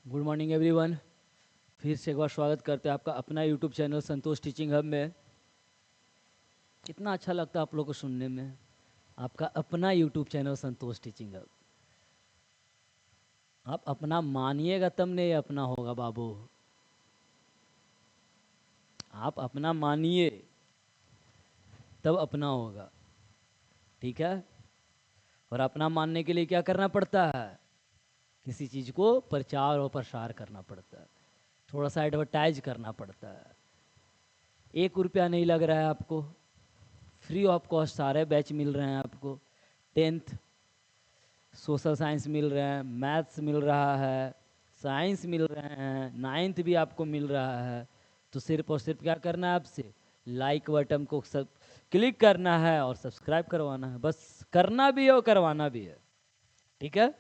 Good morning everyone. फिर से एक बार स्वागत करते हैं आपका अपना यूट्यूब चैनल संतोष टीचिंग हब में। कितना अच्छा लगता है आप लोगों को सुनने में, आपका अपना यूट्यूब चैनल संतोष टीचिंग हब। आप अपना मानिएगा तब नहीं अपना होगा बाबू। आप अपना मानिए तब अपना होगा, ठीक है। और अपना मानने के लिए क्या करना पड़ता है? किसी चीज़ को प्रचार और प्रसार करना पड़ता है, थोड़ा सा एडवर्टाइज करना पड़ता है। 1 रुपया नहीं लग रहा है आपको, फ्री ऑफ कॉस्ट सारे बैच मिल रहे हैं आपको। 10th सोशल साइंस मिल रहे हैं, मैथ्स मिल रहा है, साइंस मिल रहे हैं, 9th भी आपको मिल रहा है। तो सिर्फ और सिर्फ क्या करना है आपसे? लाइक बटन को सब क्लिक करना है और सब्सक्राइब करवाना है, बस करना भी है और करवाना भी है, ठीक है।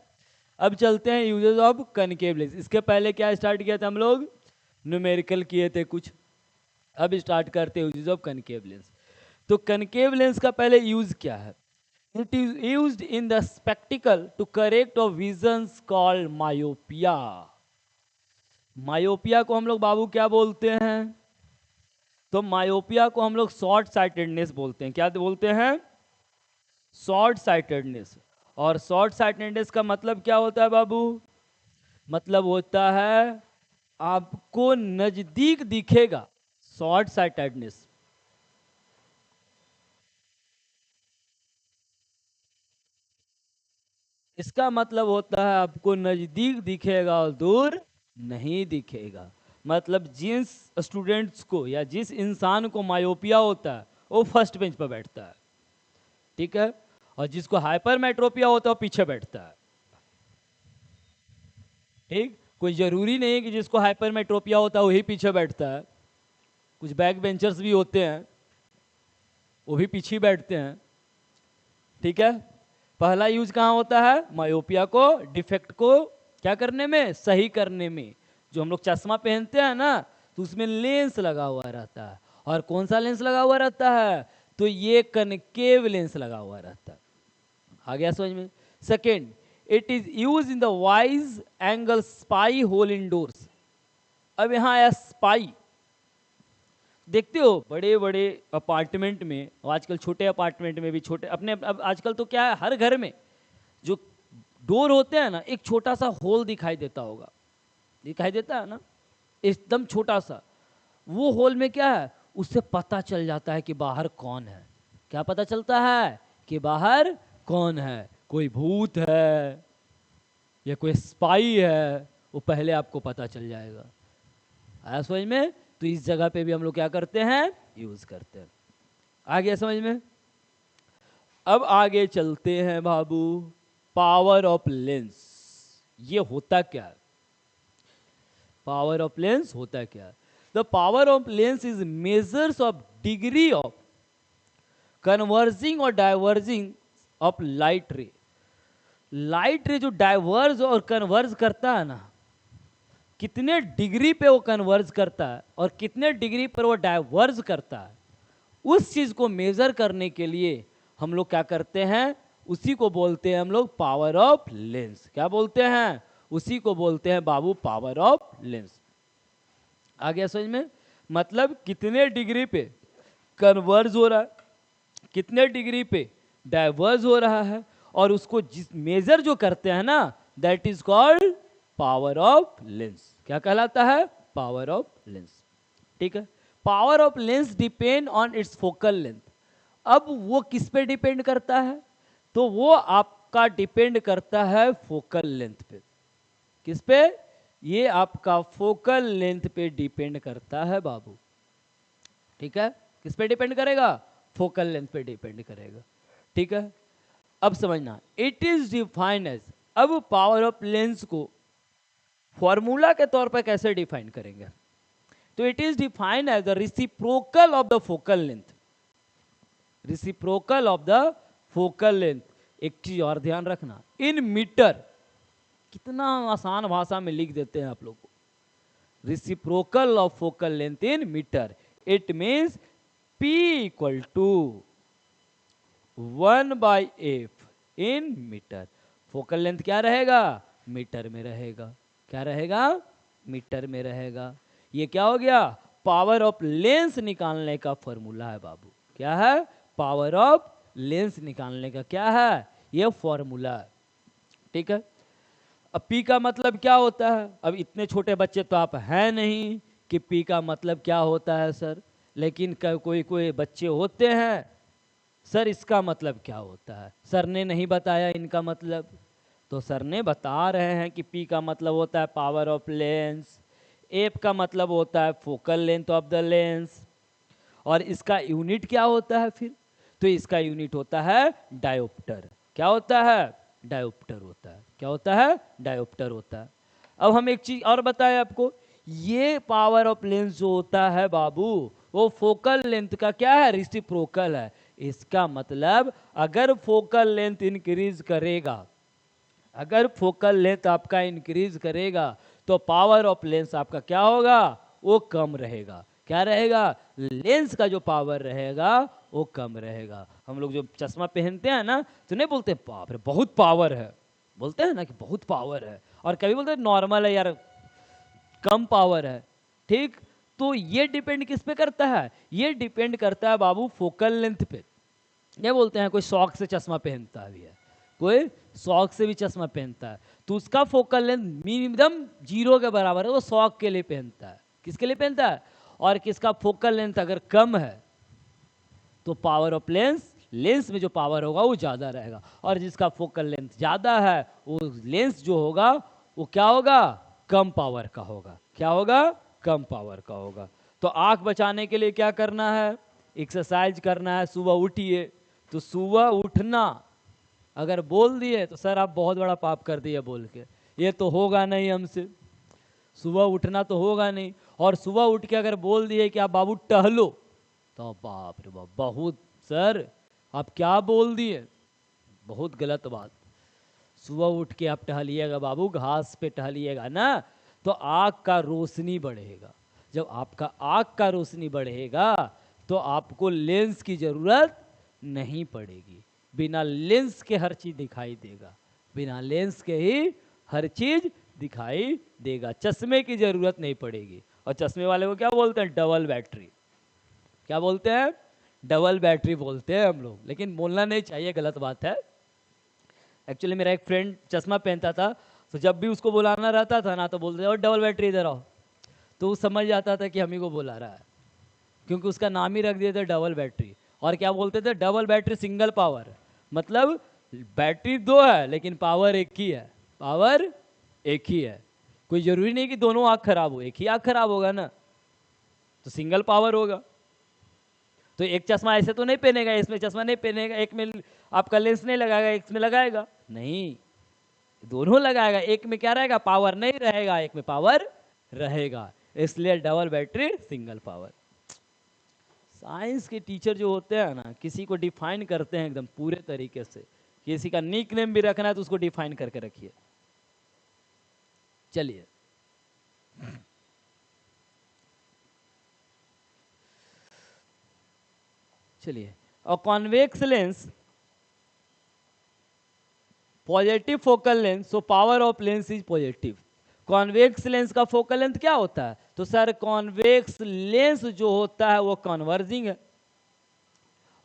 अब चलते हैं यूजेस ऑफ कनकेव लेंस। इसके पहले क्या स्टार्ट किया था हम लोग? न्यूमेरिकल किए थे कुछ। अब स्टार्ट करते हैं यूजेस ऑफ कनकेव लेंस। तो कनकेव लेंस का पहले यूज क्या है? It is used in the spectacle to correct of visions called myopia. Myopia को हम लोग बाबू क्या बोलते हैं? तो मायोपिया को हम लोग शॉर्ट साइटेडनेस बोलते हैं। क्या बोलते हैं? Short sightedness. और शॉर्ट साइटेडनेस का मतलब क्या होता है बाबू? मतलब होता है आपको नजदीक दिखेगा, शॉर्ट साइटेडनेस। इसका मतलब होता है आपको नजदीक दिखेगा और दूर नहीं दिखेगा। मतलब जिस स्टूडेंट्स को या जिस इंसान को मायोपिया होता है वो फर्स्ट बेंच पर बैठता है, ठीक है। और जिसको हाइपरमेट्रोपिया होता है वो पीछे बैठता है, ठीक। कोई जरूरी नहीं है कि जिसको हाइपरमेट्रोपिया होता है वही पीछे बैठता है। कुछ बैक बेंचर्स भी होते हैं, वो भी पीछे बैठते हैं, ठीक है। पहला यूज कहाँ होता है? मायोपिया को, डिफेक्ट को क्या करने में? सही करने में। जो हम लोग चश्मा पहनते हैं ना, तो उसमें लेंस लगा हुआ रहता है। और कौन सा लेंस लगा हुआ रहता है? तो ये कनकेव लेंस लगा हुआ रहता है। आ गया समझ में? Second, it is use in the wide angle spy hole indoors. अब यहाँ आया स्पाई। देखते हो बड़े बड़े अपार्टमेंट में, और आजकल छोटे अपार्टमेंट में भी, छोटे अपने अब आजकल तो क्या है, हर घर में जो डोर होते हैं ना, एक छोटा सा होल दिखाई देता होगा। दिखाई देता है ना, एकदम छोटा सा। वो होल में क्या है? उससे पता चल जाता है कि बाहर कौन है। क्या पता चलता है? कि बाहर कौन है। कोई भूत है या कोई स्पाई है, वो पहले आपको पता चल जाएगा। आया समझ में? तो इस जगह पे भी हम लोग क्या करते हैं? यूज करते हैं। आ गया समझ में? अब आगे चलते हैं बाबू। पावर ऑफ लेंस, ये होता क्या है? पावर ऑफ लेंस होता क्या है? The power of lens is measures of degree of converging और diverging of light ray. Light ray जो डाइवर्ज और कन्वर्ज करता है ना, कितने डिग्री पे वो कन्वर्ज करता है और कितने डिग्री पर वो डाइवर्ज करता है, उस चीज को मेजर करने के लिए हम लोग क्या करते हैं? उसी को बोलते हैं हम लोग पावर ऑफ लेंस। क्या बोलते हैं? उसी को बोलते हैं बाबू पावर ऑफ लेंस। आ गया समझ में? मतलब कितने डिग्री पे कन्वर्ज हो रहा है, कितने डिग्री पे डाइवर्ज हो रहा है, और उसको जिस मेजर जो करते हैं ना, that is called power of lens. क्या कहलाता है? पावर ऑफ लेंस, ठीक है। Power of lens depend on it's focal length. अब वो किस पे डिपेंड करता है? तो वो आपका डिपेंड करता है फोकल लेंथ पे। किस पे? ये आपका फोकल लेंथ पे डिपेंड करता है बाबू, ठीक है। किस पे डिपेंड करेगा? फोकल लेंथ पे डिपेंड करेगा, ठीक है। अब समझना, इट इज डिफाइंड एज। अब पावर ऑफ लेंस को फॉर्मूला के तौर पर कैसे डिफाइन करेंगे? तो it is defined as the reciprocal of the focal length. Reciprocal of the focal length. एक चीज और ध्यान रखना, इन मीटर। कितना आसान भाषा में लिख देते हैं आप लोग को। Reciprocal of focal length in metre, it means P equal to 1/f in metre. Focal length क्या रहेगा? मीटर में रहेगा। क्या रहेगा, मीटर में रहेगा। ये क्या हो गया, पावर ऑफ लेंस निकालने का फॉर्मूला है बाबू। क्या है, पावर ऑफ लेंस निकालने का क्या है, ये फॉर्मूला है। ठीक है, अब पी का मतलब क्या होता है, अब इतने छोटे बच्चे तो आप हैं नहीं कि पी का मतलब क्या होता है सर, लेकिन कोई कोई बच्चे होते हैं, सर इसका मतलब क्या होता है, सर ने नहीं बताया इनका मतलब, तो सर ने बता रहे हैं कि पी का मतलब होता है पावर ऑफ लेंस, एफ का मतलब होता है focal length of the lens, और इसका यूनिट क्या होता है फिर, तो इसका यूनिट होता है डायोप्टर। क्या होता है, डायोप्टर होता है। क्या होता है, डायोप्टर होता है। अब हम एक चीज और बताएं आपको, ये पावर ऑफ लेंस जो होता है बाबू, वो फोकल लेंथ का क्या है, रेसिप्रोकल है। इसका मतलब अगर फोकल लेंथ इंक्रीज करेगा, अगर फोकल लेंथ आपका इंक्रीज करेगा, तो पावर ऑफ लेंस आपका क्या होगा, वो कम रहेगा। क्या रहेगा, लेंस का जो पावर रहेगा वो कम रहेगा। हम लोग जो चश्मा पहनते हैं ना, तो नहीं बोलते बाप रे बहुत पावर है, बोलते हैं ना कि बहुत पावर है, और कभी बोलते हैं नॉर्मल है यार, कम पावर है। ठीक, तो ये डिपेंड किस पे करता है, ये डिपेंड करता है बाबू फोकल लेंथ पे। ये बोलते हैं कोई शौक से चश्मा पहनता भी है, कोई शौक से भी चश्मा पहनता है, तो उसका फोकल लेंथ मिनिमम 0 के बराबर है, वो शौक के लिए पहनता है। किसके लिए पहनता है, और किसका फोकल लेंथ अगर कम है, तो पावर ऑफ लेंस, लेंस में जो पावर होगा वो ज़्यादा रहेगा, और जिसका फोकल लेंथ ज़्यादा है, वो लेंस जो होगा वो क्या होगा, कम पावर का होगा। क्या होगा, कम पावर का होगा। तो आँख बचाने के लिए क्या करना है, एक्सरसाइज करना है, सुबह उठिए। तो सुबह उठना अगर बोल दिए तो सर आप बहुत बड़ा पाप कर दिए बोल के, ये तो होगा नहीं हमसे, सुबह उठना तो होगा नहीं। और सुबह उठ के अगर बोल दिए कि आप बाबू टहलो, तो बाप रे बाप, बहुत सर आप क्या बोल दिए, बहुत गलत बात। सुबह उठ के आप टहलिएगा बाबू, घास पे टहलिएगा ना, तो आँख का रोशनी बढ़ेगा। जब आपका आँख का रोशनी बढ़ेगा, तो आपको लेंस की ज़रूरत नहीं पड़ेगी। बिना लेंस के हर चीज़ दिखाई देगा, बिना लेंस के ही हर चीज़ दिखाई देगा, चश्मे की ज़रूरत नहीं पड़ेगी। और चश्मे वाले को क्या बोलते हैं, डबल बैटरी। क्या बोलते हैं, डबल बैटरी बोलते हैं हम लोग, लेकिन बोलना नहीं चाहिए, गलत बात है। एक्चुअली मेरा एक फ्रेंड चश्मा पहनता था, तो जब भी उसको बुलाना रहता था ना, तो बोलते थे और डबल बैटरी इधर आओ, तो वो समझ जाता था कि हम ही को बुला रहा है, क्योंकि उसका नाम ही रख दिए थे डबल बैटरी। और क्या बोलते थे, डबल बैटरी सिंगल पावर, मतलब बैटरी दो है लेकिन पावर एक ही है, पावर एक ही है। कोई जरूरी नहीं कि दोनों आँख खराब हो, एक ही आँख खराब होगा ना, तो सिंगल पावर होगा। तो एक चश्मा ऐसे तो नहीं पहनेगा, इसमें चश्मा नहीं पहनेगा, एक में आपका लेंस नहीं लगाएगा, एक में लगाएगा नहीं, दोनों लगाएगा। एक में क्या रहेगा, पावर नहीं रहेगा, एक में पावर रहेगा, इसलिए double battery single power. Science के टीचर जो होते हैं ना, किसी को डिफाइन करते हैं एकदम पूरे तरीके से, किसी का निक नेम भी रखना है तो उसको डिफाइन करके रखिए। चलिए, चलिए, और convex lens, positive focal length, so power of lens is positive. Convex lens का फोकल लेंथ क्या होता है, तो सर कॉन्वेक्स लेंस जो होता है वो कन्वर्जिंग है,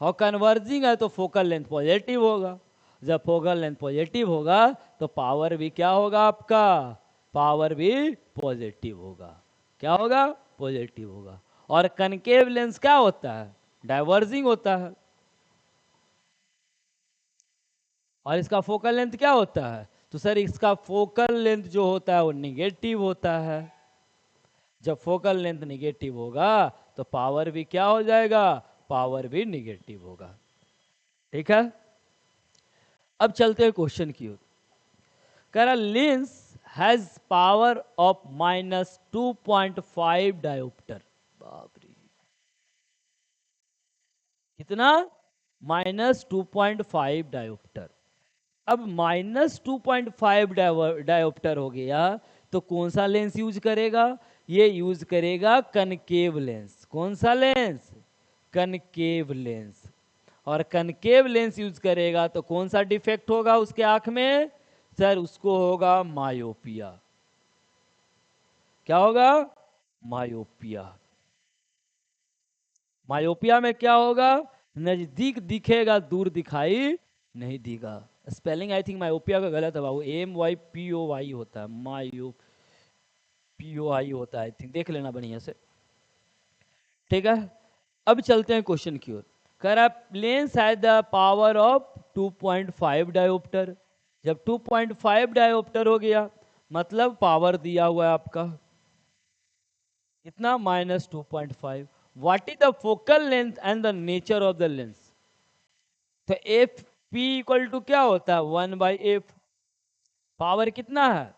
और कन्वर्जिंग है तो फोकल लेंथ पॉजिटिव होगा। जब फोकल लेंथ पॉजिटिव होगा तो पावर भी क्या होगा आपका, पावर भी पॉजिटिव होगा। क्या होगा, पॉजिटिव होगा। और कनकेव लेंस क्या होता है, डाइवर्जिंग होता है। और इसका फोकल लेंथ क्या होता है, तो सर इसका फोकल लेंथ जो होता है वो निगेटिव होता है। जब फोकल लेंथ निगेटिव होगा तो पावर भी क्या हो जाएगा, पावर भी निगेटिव होगा। ठीक है, अब चलते हैं क्वेश्चन की ओर। कह रहा lens has power of -2.5 dioptre. बाप रे, कितना, -2.5 डायोप्टर। अब -2.5 डायोप्टर हो गया, तो कौन सा लेंस यूज करेगा, ये यूज करेगा कनकेव लेंस। कौन सा लेंस, कनकेव लेंस। और कनकेव लेंस यूज करेगा तो कौन सा डिफेक्ट होगा उसके आंख में, सर उसको होगा मायोपिया। क्या होगा? मायोपिया। मायोपिया में क्या होगा? नजदीक दिखेगा, दूर दिखाई नहीं देगा। स्पेलिंग आई थिंक मायोपिया का गलत है बाबू, MYPOY होता है, मायो POI होता है आई थिंक, देख लेना बढ़िया से। ठीक है, अब चलते हैं क्वेश्चन की ओर। कह रहा है lens has the power of 2.5 dioptre. जब 2.5 डायोप्टर हो गया मतलब पावर दिया हुआ है आपका इतना -2.5। What is the focal length and the nature of the lens? तो एफ पी इक्वल टू क्या होता है? 1/f। पावर कितना है?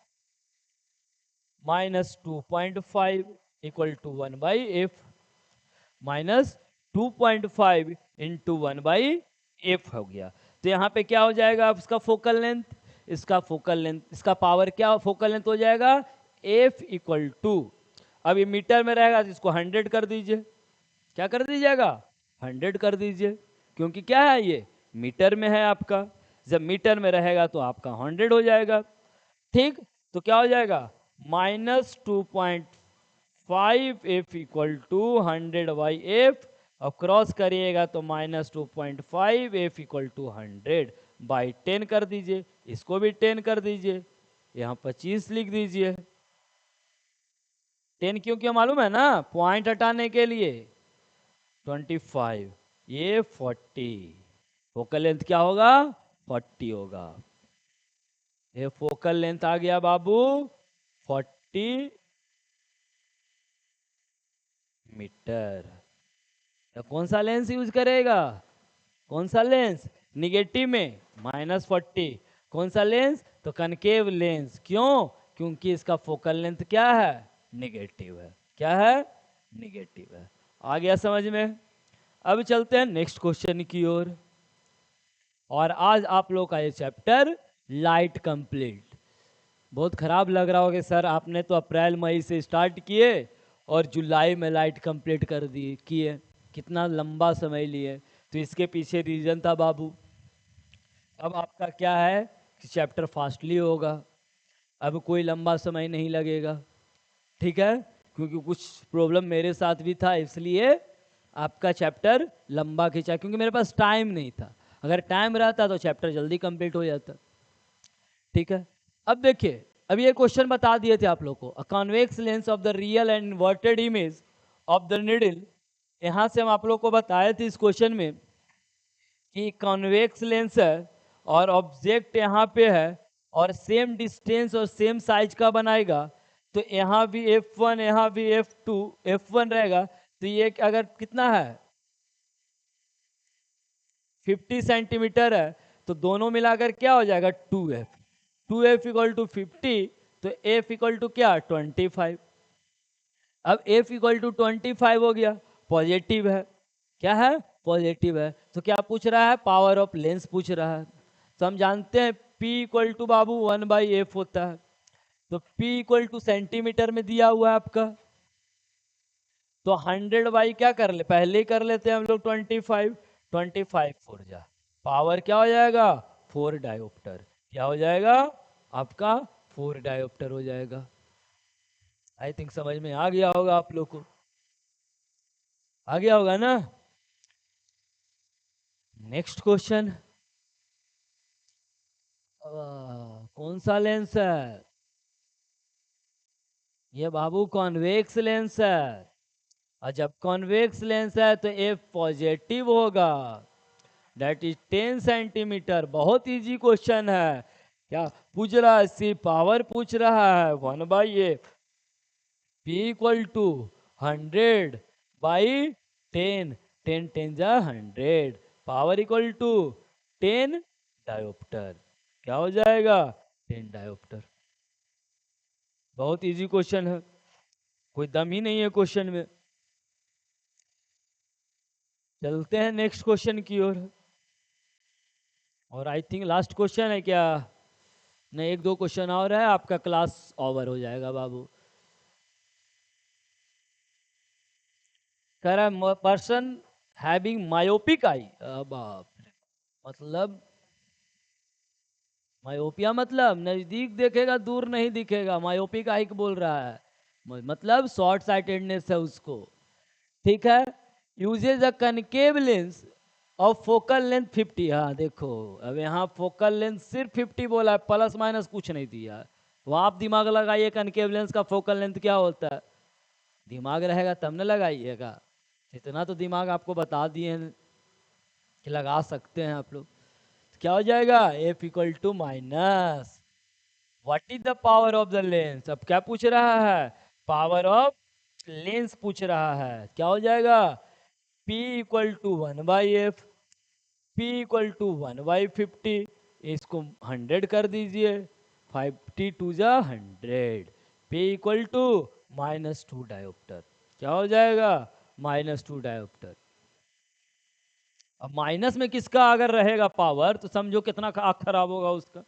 -2.5 equal to 1/f। -2.5 into 1/f हो गया। तो यहाँ पे क्या हो जाएगा अब इसका फोकल लेंथ? इसका फोकल लेंथ, इसका पावर क्या फोकल लेंथ हो जाएगा? f इक्वल टू, अब ये मीटर में रहेगा तो इसको 100 कर दीजिए। क्या कर दीजिएगा? 100 कर दीजिए, क्योंकि क्या है ये मीटर में है आपका। जब मीटर में रहेगा तो आपका 100 हो जाएगा। ठीक, तो क्या हो जाएगा? -2.5f equal to 100/f। और क्रॉस करिएगा तो -2.5f इक्वल टू 100/10 कर दीजिए। इसको भी 10 कर दीजिए, यहाँ 25 लिख दीजिए। 10 क्यों क्यों मालूम है ना? पॉइंट हटाने के लिए। 25, ये 40। फोकल लेंथ क्या होगा? 40 होगा। ये फोकल लेंथ आ गया बाबू 40 मीटर। तो कौन सा लेंस यूज करेगा? कौन सा लेंस? निगेटिव में -40। कौन सा लेंस? तो कनकेव लेंस। क्यों? क्योंकि इसका फोकल लेंथ क्या है? निगेटिव है। क्या है? निगेटिव है। आ गया समझ में? अब चलते हैं नेक्स्ट क्वेश्चन की ओर। और आज आप लोग का ये चैप्टर लाइट कंप्लीट। बहुत खराब लग रहा होगा सर, आपने तो अप्रैल मई से स्टार्ट किए और जुलाई में लाइट कंप्लीट कर दी किए, कितना लंबा समय लिए। तो इसके पीछे रीजन था बाबू। अब आपका क्या है कि चैप्टर फास्टली होगा, अब कोई लंबा समय नहीं लगेगा। ठीक है, क्योंकि कुछ प्रॉब्लम मेरे साथ भी था, इसलिए आपका चैप्टर लंबा खींचा, क्योंकि मेरे पास टाइम नहीं था। अगर टाइम रहता तो चैप्टर जल्दी कंप्लीट हो जाता। ठीक है, अब देखिए, अब ये क्वेश्चन बता दिए थे आप लोग को। A convex lens of the real and inverted image of the needle. यहाँ से हम आप लोग को बताए थे इस क्वेश्चन में कि कॉन्वेक्स लेंस है और ऑब्जेक्ट यहाँ पे है और सेम डिस्टेंस और सेम साइज का बनाएगा, तो यहाँ भी f1 यहाँ भी f2 f1 रहेगा। तो ये अगर कितना है 50 सेंटीमीटर है, तो दोनों मिलाकर क्या हो जाएगा 2f। 2f इक्वल टू 50, तो f इक्वल टू क्या 25। अब f इक्वल टू 25 हो गया, पॉजिटिव है। क्या है? पॉजिटिव है। तो क्या पूछ रहा है? पावर ऑफ लेंस पूछ रहा है। तो हम जानते हैं p equal to Babu 1/f होता है। तो p इक्वल टू सेंटीमीटर में दिया हुआ है आपका, तो 100 क्या कर ले, पहले ही कर लेते हैं हम लोग 25। 25 4 जा, पावर क्या हो जाएगा? 4 डायोप्टर। क्या हो जाएगा आपका? 4 डायोप्टर हो जाएगा। आई थिंक समझ में आ गया होगा आप लोग को, आ गया होगा ना? नेक्स्ट क्वेश्चन, कौन सा लेंस है ये बाबू? कॉन्वेक्स लेंस है। और जब कॉन्वेक्स लेंस है तो एफ पॉजिटिव होगा, डेट इज 10 सेंटीमीटर। बहुत इजी क्वेश्चन है। क्या पूछ रहा है? सी पावर पूछ रहा है 1/f। p equal to 100/10। 10 10 जा 100, पावर इक्वल टू 10 डायोप्टर। क्या हो जाएगा? 10 डायोप्टर। बहुत इजी क्वेश्चन है, कोई दम ही नहीं है क्वेश्चन में। चलते हैं नेक्स्ट क्वेश्चन की ओर। और आई थिंक लास्ट क्वेश्चन है क्या? नहीं, एक दो क्वेश्चन और है, आपका क्लास ओवर हो जाएगा बाबू। कह रहा है पर्सन हैविंग मायोपिक आई। बाप रे, मतलब मायोपिया मतलब नजदीक देखेगा दूर नहीं दिखेगा, मायोपिक आई बोल रहा है। मतलब शॉर्ट साइटेडनेस है उसको, ठीक है। यूजेज अ कनकेव लेंस और फोकल लेंथ 50। हाँ देखो, अब यहाँ फोकल लेंथ सिर्फ 50 बोला है, प्लस माइनस कुछ नहीं दिया। वो आप दिमाग लगाइए कनकेव लेंस का फोकल लेंथ क्या होता है, दिमाग रहेगा तब न लगाइएगा। इतना तो दिमाग आपको बता दिए हैं कि लगा सकते हैं आप लोग। तो क्या हो जाएगा, F equal to minus what is the power of the lens. अब क्या पूछ रहा है, पावर ऑफ लेंस पूछ रहा है। क्या हो जाएगा, P equal to 1/f, P equal to 1/50। इसको 100 कर दीजिए, 50 जा 100। P equal to -2 dioptre. क्या हो जाएगा, -2 डायोप्टर। अब माइनस में किसका अगर रहेगा पावर तो समझो कितना आँख खराब होगा उसका।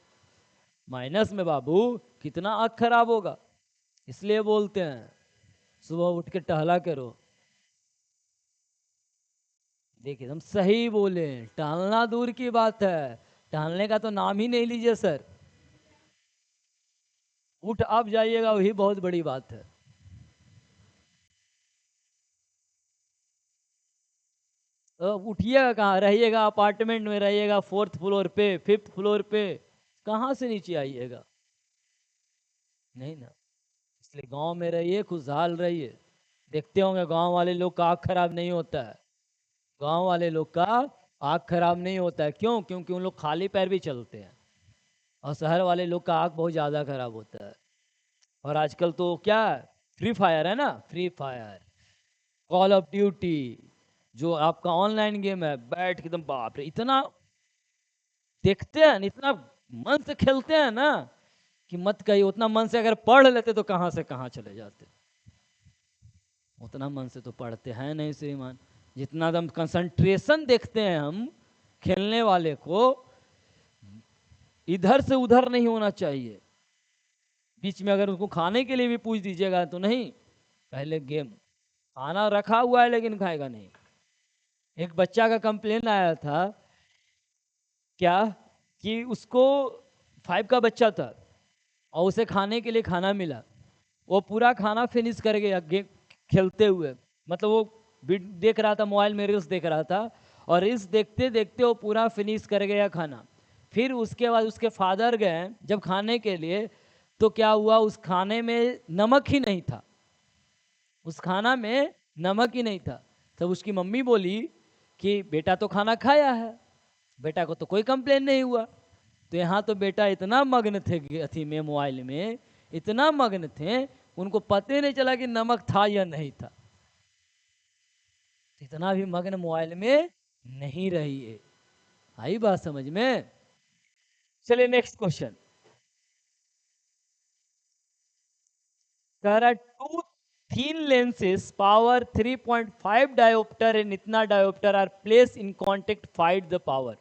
माइनस में बाबू कितना आँख खराब होगा, इसलिए बोलते हैं सुबह उठ के टहला करो। देखिए हम सही बोले, टहलना दूर की बात है, टहलने का तो नाम ही नहीं लीजिए सर। उठ आप जाइएगा वही बहुत बड़ी बात है। उठिएगा कहाँ, रहिएगा अपार्टमेंट में, रहिएगा 4th फ्लोर पे, 5th फ्लोर पे, कहाँ से नीचे आइएगा, नहीं ना। इसलिए गांव में रहिए, खुशहाल रहिए। देखते होंगे गांव वाले लोग का आँख खराब नहीं होता है, गांव वाले लोग का आँख खराब नहीं होता है। क्यों, क्योंकि उन लोग खाली पैर भी चलते हैं। और शहर वाले लोग का आँख बहुत ज़्यादा खराब होता है। और आजकल तो क्या, फ्री फायर है ना, free fire, call of duty, जो आपका ऑनलाइन गेम है, बैठ के एकदम बाप रे इतना देखते हैं, इतना मन से खेलते हैं ना कि मत कहिए। उतना मन से अगर पढ़ लेते तो कहाँ से कहाँ चले जाते। उतना मन से तो पढ़ते हैं नहीं श्रीमान, जितना एकदम कंसंट्रेशन देखते हैं हम खेलने वाले को, इधर से उधर नहीं होना चाहिए। बीच में अगर उसको खाने के लिए भी पूछ दीजिएगा तो नहीं, पहले गेम। खाना रखा हुआ है लेकिन खाएगा नहीं। एक बच्चा का कंप्लेन आया था क्या, कि उसको 5 का बच्चा था और उसे खाने के लिए खाना मिला, वो पूरा खाना फिनिश कर गया गेम खेलते हुए। मतलब वो देख रहा था मोबाइल में, रील्स देख रहा था, और रील्स देखते देखते वो पूरा फिनिश कर गया खाना। फिर उसके बाद उसके फादर गए जब खाने के लिए, तो क्या हुआ, उस खाने में नमक ही नहीं था, उस खाना में नमक ही नहीं था। तब उसकी मम्मी बोली कि बेटा तो खाना खाया है, बेटा को तो कोई कंप्लेन नहीं हुआ। तो यहाँ तो बेटा इतना मग्न थे अथी में, मोबाइल में इतना मग्न थे, उनको पता ही नहीं चला कि नमक था या नहीं था। इतना भी मग्न मोबाइल में नहीं रहिए। आई बात समझ में। चलिए नेक्स्ट क्वेश्चन। कह रहा to thin lenses power 3.5 diopter and इतना diopter are placed in contact, find the power।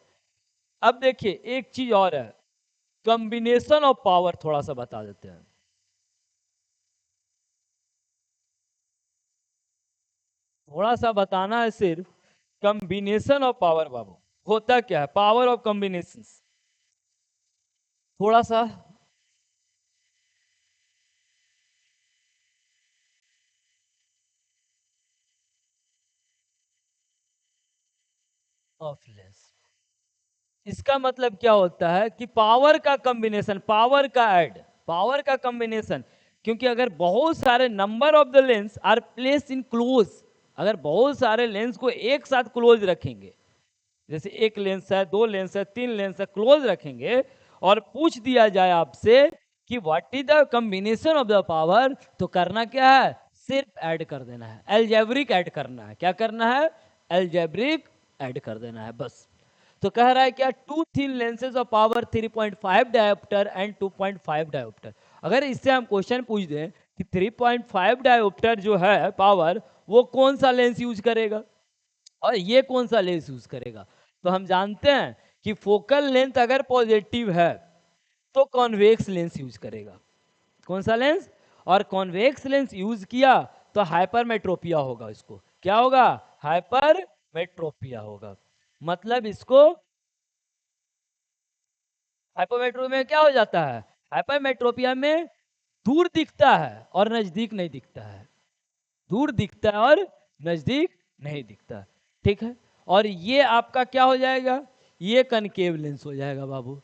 अब देखिए एक चीज और है, कॉम्बिनेशन ऑफ पावर थोड़ा सा बता देते हैं। थोड़ा सा बताना है सिर्फ, कॉम्बिनेशन ऑफ पावर बाबू होता क्या है, पावर ऑफ कॉम्बिनेशन थोड़ा सा। ऑफ लेंस, इसका मतलब क्या होता है कि पावर का कॉम्बिनेशन, पावर का ऐड, पावर का कॉम्बिनेशन। क्योंकि अगर बहुत सारे number of the lens are place in close, अगर बहुत सारे लेंस को एक साथ क्लोज रखेंगे, जैसे एक लेंस है, 2 लेंस है, 3 लेंस है, क्लोज रखेंगे, और पूछ दिया जाए आपसे कि what is the combination of the power, तो करना क्या है, सिर्फ ऐड कर देना है, एल्जेब्रिक ऐड करना है। क्या करना है, एल्जेब्रिक ऐड कर देना है बस। तो कह रहा है क्या, two thin lenses of power 3.5 dioptre and 2.5 dioptre. अगर इससे हम क्वेश्चन पूछ दें कि 3.5 डायोप्टर जो है पावर, वो कौन सा लेंस यूज करेगा और ये कौन सा लेंस यूज करेगा, तो हम जानते हैं कि फोकल लेंथ अगर पॉजिटिव है तो कॉन्वेक्स लेंस यूज करेगा। कौन सा लेंस, और कॉन्वेक्स लेंस यूज किया तो हाइपरमेट्रोपिया होगा। इसको क्या होगा, हाइपरमेट्रोपिया होगा। मतलब इसको हाइपरमेट्रोपिया में क्या हो जाता है, हाइपरमेट्रोपिया में दूर दिखता है और नजदीक नहीं दिखता है, दूर दिखता है और नजदीक नहीं दिखता। ठीक है, और ये आपका क्या हो जाएगा, ये कनकेव लेंस हो जाएगा बाबू।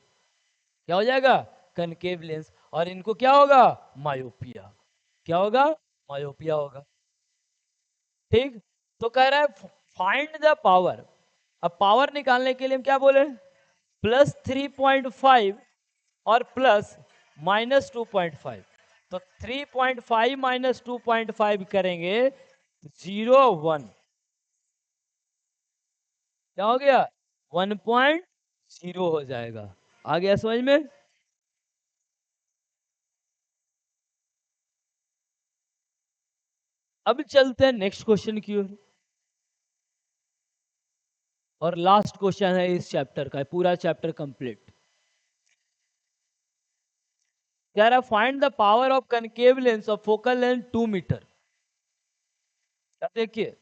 क्या हो जाएगा, कनकेव लेंस। और इनको क्या होगा, मायोपिया। क्या होगा, मायोपिया होगा। ठीक, तो कह रहा है फाइंड द पावर। अब पावर निकालने के लिए हम क्या बोले, +3.5 और +-2.5। तो 3.5 - 2.5 करेंगे 0.1, क्या हो गया, 1.0 हो जाएगा। आ गया समझ में। अब चलते हैं नेक्स्ट क्वेश्चन की ओर, और लास्ट क्वेश्चन है इस चैप्टर का, पूरा चैप्टर कंप्लीट। कह रहा find the power of concave lens of focal length 2 metre. देखिए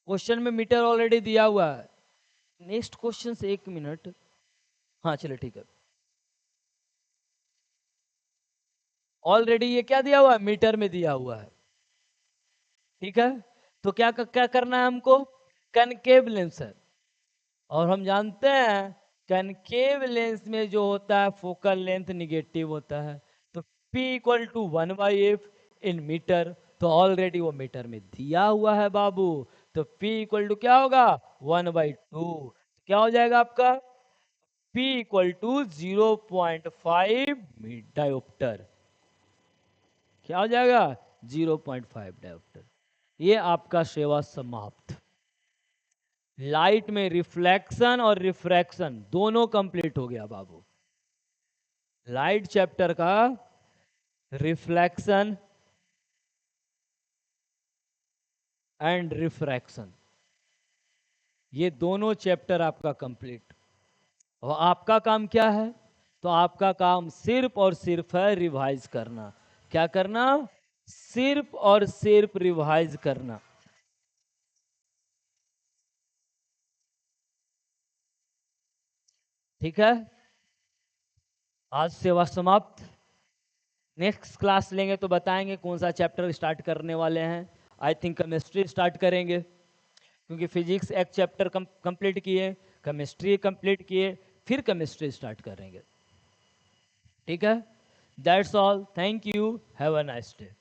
क्वेश्चन में मीटर ऑलरेडी दिया हुआ है। नेक्स्ट क्वेश्चन से 1 मिनट, हाँ चलिए ठीक है, ऑलरेडी ये क्या दिया हुआ है, मीटर में दिया हुआ है। ठीक है, तो क्या क्या करना है हमको, कनकेव लेंस है, और हम जानते हैं कनकेव लेंस में जो होता है फोकल लेंथ निगेटिव होता है। तो P = 1/f इन मीटर, तो ऑलरेडी वो मीटर में दिया हुआ है बाबू। तो P = क्या होगा, 1/2। क्या हो जाएगा आपका, P = 0.5 डायोप्टर। क्या हो जाएगा, 0.5 डायोप्टर। ये आपका सेवा समाप्त। लाइट में रिफ्लेक्शन और रिफ्रैक्शन दोनों कंप्लीट हो गया बाबू। लाइट चैप्टर का रिफ्लेक्शन एंड रिफ्रैक्शन, ये दोनों चैप्टर आपका कंप्लीट। और आपका काम क्या है, तो आपका काम सिर्फ और सिर्फ है रिवाइज करना। क्या करना, सिर्फ और सिर्फ रिवाइज करना। ठीक है, आज सेवा समाप्त। नेक्स्ट क्लास लेंगे तो बताएंगे कौन सा चैप्टर स्टार्ट करने वाले हैं। आई थिंक केमिस्ट्री स्टार्ट करेंगे, क्योंकि फिजिक्स एक चैप्टर कंप्लीट किए, केमिस्ट्री कंप्लीट किए, फिर केमिस्ट्री स्टार्ट करेंगे। ठीक है, that's all, thank you, have a nice day.